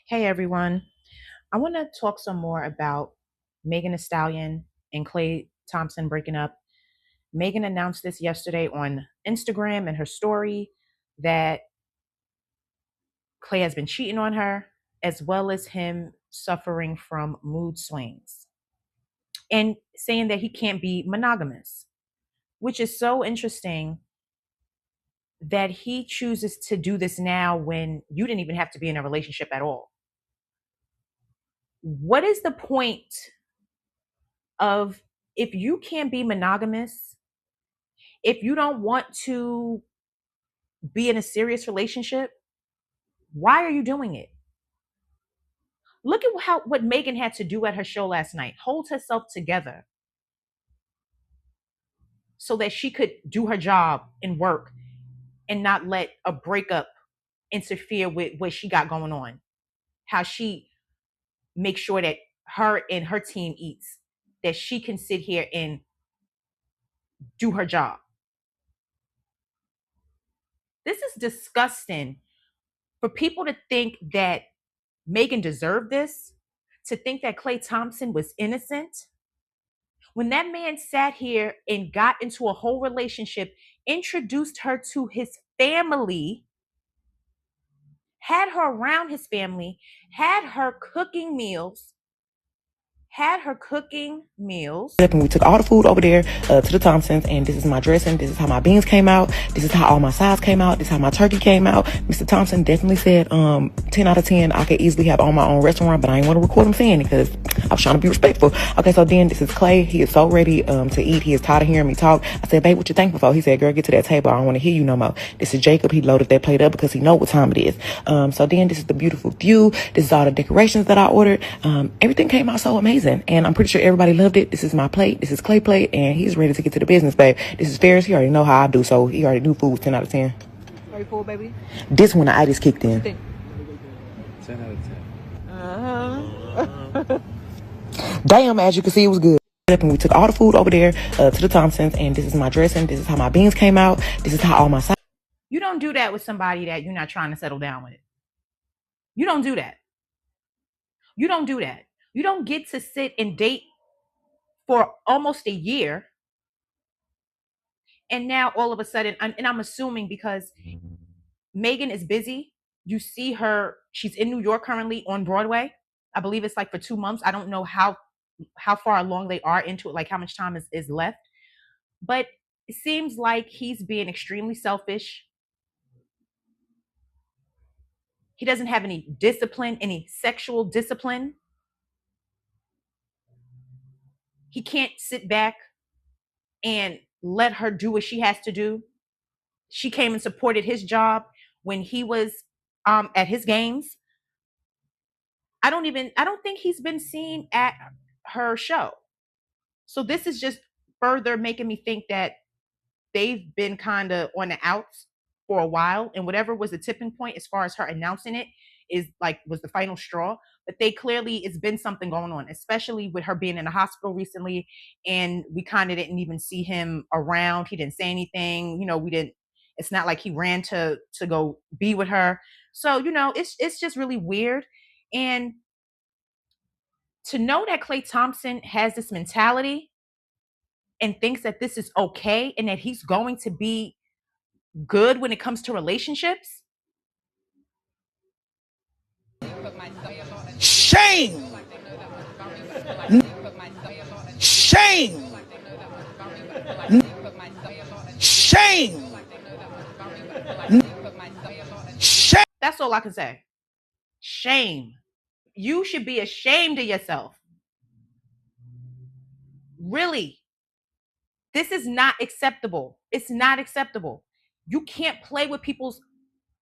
Hey everyone. I want to talk some more about Megan Thee Stallion and Klay Thompson breaking up. Megan announced this yesterday on Instagram and her story that Klay has been cheating on her, as well as him suffering from mood swings and saying that he can't be monogamous, which is so interesting that he chooses to do this now when you didn't even have to be in a relationship at all. What is the point of if you can't be monogamous, if you don't want to be in a serious relationship, why are you doing it? Look at what Megan had to do at her show last night. Hold herself together so that she could do her job and work and not let a breakup interfere with what she got going on. How she makes sure that her and her team eats, that she can sit here and do her job. This is disgusting for people to think that Megan deserved this, to think that Klay Thompson was innocent. When that man sat here and got into a whole relationship, introduced her to his family, had her around his family, had her cooking meals, And we took all the food over there to the Thompsons, and this is my dressing. This is how my beans came out. This is how all my sides came out. This is how my turkey came out. Mr. Thompson definitely said 10 out of 10. I could easily have on my own restaurant, but I didn't want to record him saying it because I was trying to be respectful. Okay, so then this is Klay. He is so ready to eat. He is tired of hearing me talk. I said, babe, what you thankful for? He said, girl, get to that table. I don't want to hear you no more. This is Jacob. He loaded that plate up because he know what time it is. So then this is the beautiful view. This is all the decorations that I ordered. Everything came out so amazing, and I'm pretty sure everybody loved it. This is my plate. This is Klay plate, and he's ready to get to the business, babe. This is Ferris. He already know how I do, so he already knew food was 10 out of 10. Are you full, baby? This one, the itis kicked in. 10 out of 10. Damn, as you can see, it was good. And we took all the food over there to the Thompsons, and this is my dressing. This is how my beans came out. This is how all my sides. You don't do that with somebody that you're not trying to settle down with. You don't do that. You don't do that. You don't get to sit and date for almost a year. And now all of a sudden, and I'm assuming because Megan is busy, you see her, she's in New York currently on Broadway. I believe it's like for 2 months. I don't know how far along they are into it, like how much time is left. But it seems like he's being extremely selfish. He doesn't have any discipline, any sexual discipline. He can't sit back and let her do what she has to do. She came and supported his job when he was at his games. I don't think he's been seen at her show. So this is just further making me think that they've been kind of on the outs for a while, and whatever was the tipping point as far as her announcing it was the final straw. But they clearly, it's been something going on, especially with her being in the hospital recently, and we kind of didn't even see him around. He didn't say anything, we didn't. It's not like he ran to go be with her. So it's just really weird. And to know that Klay Thompson has this mentality and thinks that this is okay and that he's going to be good when it comes to relationships. Shame! Shame! Shame! Shame! That's all I can say. Shame. You should be ashamed of yourself. Really. This is not acceptable. It's not acceptable. You can't play with people's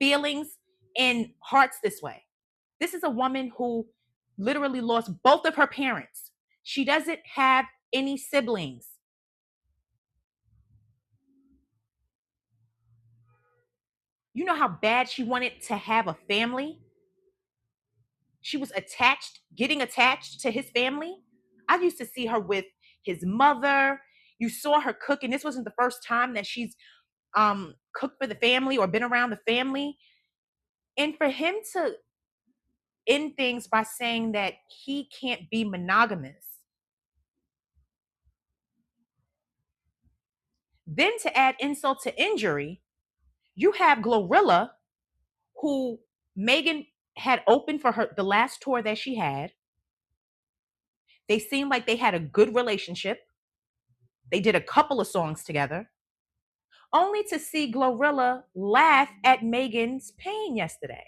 feelings and hearts this way. This is a woman who literally lost both of her parents. She doesn't have any siblings. You know how bad she wanted to have a family? She was getting attached to his family. I used to see her with his mother. You saw her cooking. This wasn't the first time that she's cooked for the family or been around the family. And for him to end things by saying that he can't be monogamous. Then to add insult to injury, you have Glorilla, who Megan had opened for her the last tour that she had. They seemed like they had a good relationship. They did a couple of songs together, only to see Glorilla laugh at Megan's pain yesterday.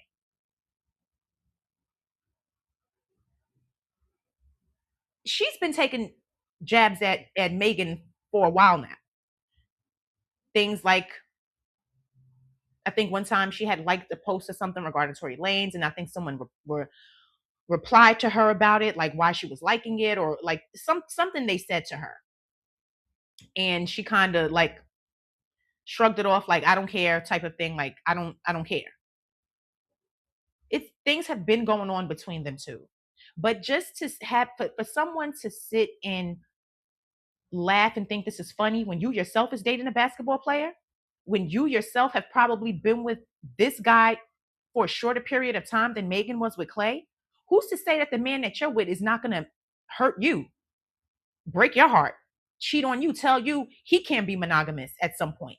She's been taking jabs at Megan for a while now. Things like, I think one time she had liked the post or something regarding Tory Lanez, and I think someone replied to her about it, like why she was liking it, or like something they said to her, and she kind of like shrugged it off, like I don't care, type of thing, like I don't care. It's things have been going on between them two, but just to have for someone to sit and laugh and think this is funny when you yourself is dating a basketball player, when you yourself have probably been with this guy for a shorter period of time than Megan was with Klay, who's to say that the man that you're with is not going to hurt you, break your heart, cheat on you, tell you he can't be monogamous at some point?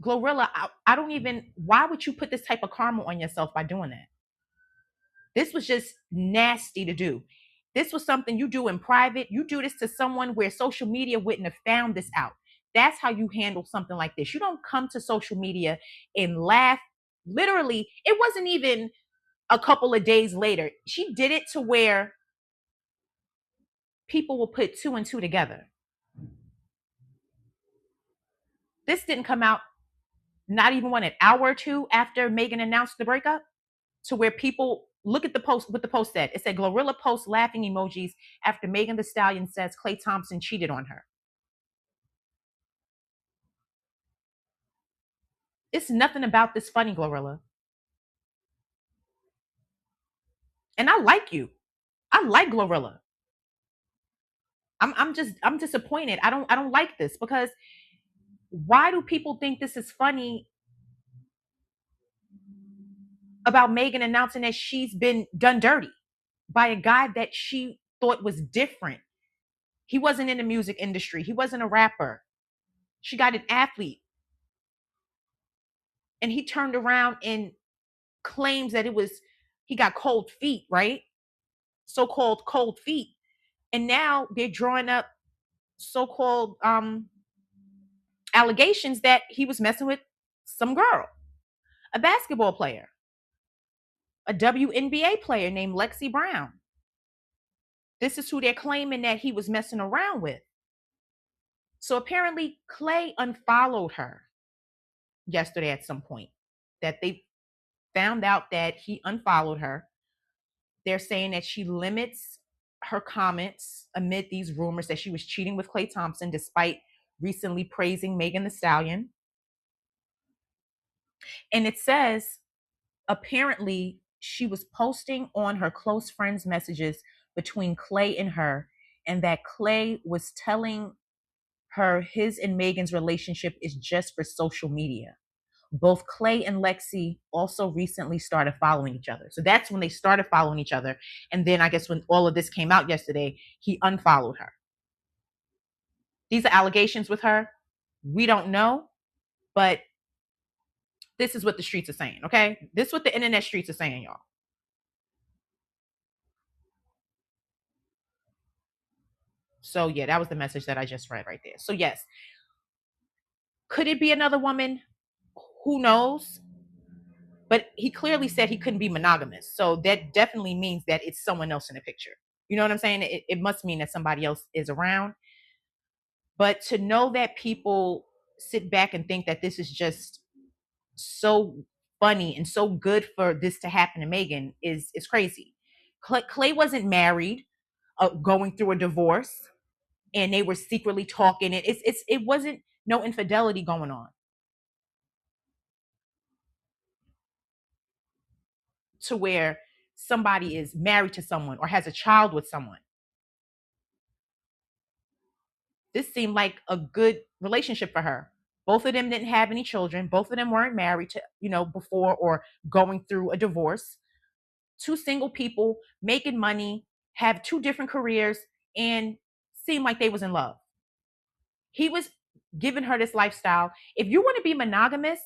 Glorilla, I don't even, why would you put this type of karma on yourself by doing that? This was just nasty to do. This was something you do in private. You do this to someone where social media wouldn't have found this out. That's how you handle something like this. You don't come to social media and laugh. Literally, it wasn't even a couple of days later. She did it to where people will put two and two together. This didn't come out not even an hour or two after Megan announced the breakup, to where people look at the post, what the post said. It said Glorilla posts laughing emojis after Megan Thee Stallion says Klay Thompson cheated on her. It's nothing about this funny, Glorilla. And I like you. I like Glorilla. I'm disappointed. I don't like this, because why do people think this is funny about Megan announcing that she's been done dirty by a guy that she thought was different? He wasn't in the music industry. He wasn't a rapper. She got an athlete. And he turned around and claims that he got cold feet, right? So-called cold feet. And now they're drawing up so-called allegations that he was messing with some girl, a basketball player, a WNBA player named Lexi Brown. This is who they're claiming that he was messing around with. So apparently Klay unfollowed her yesterday at some point, that they found out that he unfollowed her. They're saying that she limits her comments amid these rumors that she was cheating with Klay Thompson, despite recently praising Megan Thee Stallion. And it says apparently she was posting on her close friends' messages between Klay and her, and that Klay was telling her his and Megan's relationship is just for social media. Both Klay and Lexi also recently started following each other. So that's when they started following each other. And then I guess when all of this came out yesterday, he unfollowed her. These are allegations with her. We don't know, but this is what the streets are saying, okay? This is what the internet streets are saying, y'all. So yeah, that was the message that I just read right there. So yes, could it be another woman? Who knows? But he clearly said he couldn't be monogamous. So that definitely means that it's someone else in the picture. You know what I'm saying? It must mean that somebody else is around. But to know that people sit back and think that this is just so funny and so good for this to happen to Megan is crazy. Klay wasn't married, going through a divorce, and they were secretly talking. It wasn't no infidelity going on, to where somebody is married to someone or has a child with someone. This seemed like a good relationship for her. Both of them didn't have any children. Both of them weren't married to, before or going through a divorce. Two single people making money, have two different careers, and seemed like they was in love. He was giving her this lifestyle. If you want to be monogamous,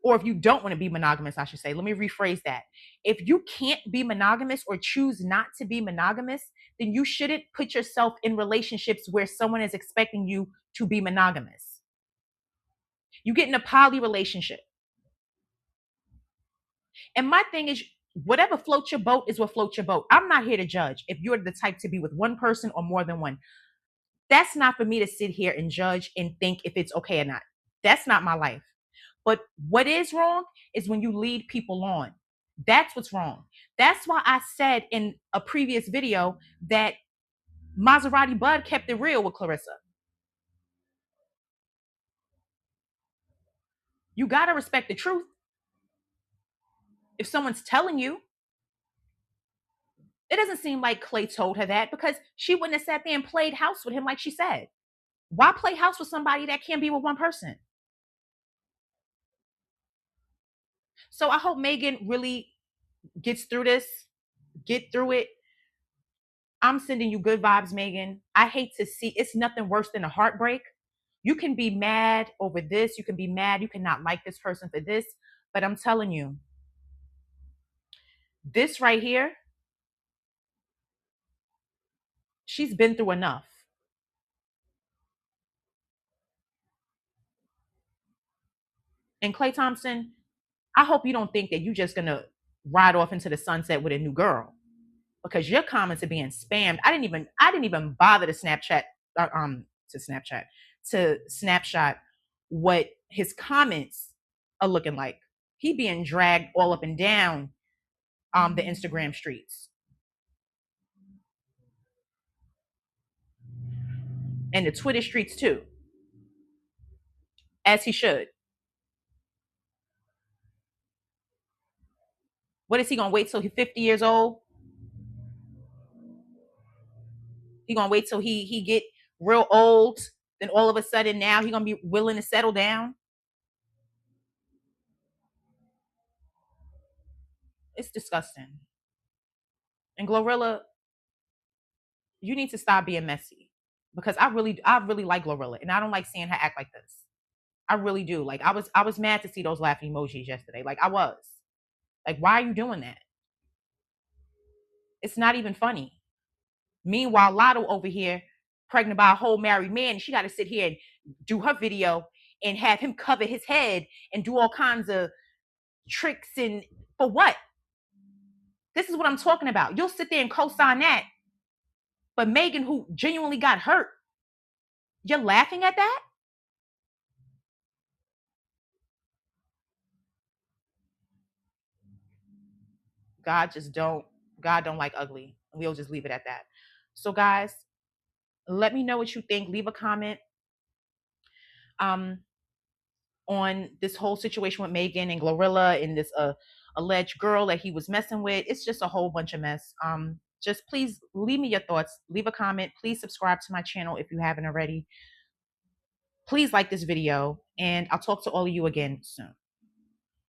or if you don't want to be monogamous, I should say, let me rephrase that. If you can't be monogamous or choose not to be monogamous, then you shouldn't put yourself in relationships where someone is expecting you to be monogamous. You get in a poly relationship. And my thing is, whatever floats your boat is what floats your boat. I'm not here to judge if you're the type to be with one person or more than one. That's not for me to sit here and judge and think if it's okay or not. That's not my life. But what is wrong is when you lead people on. That's what's wrong. That's why I said in a previous video that Maserati Bud kept it real with Clarissa. You got to respect the truth. If someone's telling you, it doesn't seem like Klay told her that, because she wouldn't have sat there and played house with him like she said. Why play house with somebody that can't be with one person? So I hope Megan really gets through this, get through it. I'm sending you good vibes, Megan. I hate to see, it's nothing worse than a heartbreak. You can be mad over this. You can be mad. You cannot like this person for this. But I'm telling you, this right here, she's been through enough. And Klay Thompson, I hope you don't think that you're just going to ride off into the sunset with a new girl, because your comments are being spammed. I didn't even bother to snapshot what his comments are looking like. He being dragged all up and down the Instagram streets and the Twitter streets too, as he should. What is he gonna wait till he's 50 years old? He gonna wait till he get real old, then all of a sudden now he gonna be willing to settle down? It's disgusting. And Glorilla, you need to stop being messy, because I really like Glorilla, and I don't like seeing her act like this. I really do. Like I was mad to see those laughing emojis yesterday. Like I was. Like, why are you doing that? It's not even funny. Meanwhile, Lotto over here, pregnant by a whole married man, she got to sit here and do her video and have him cover his head and do all kinds of tricks, and for what? This is what I'm talking about. You'll sit there and co-sign that, but Megan, who genuinely got hurt, you're laughing at that? God don't like ugly. We'll just leave it at that. So guys, let me know what you think. Leave a comment on this whole situation with Megan and Glorilla and this alleged girl that he was messing with. It's just a whole bunch of mess. Just please leave me your thoughts. Leave a comment. Please subscribe to my channel if you haven't already. Please like this video, and I'll talk to all of you again soon.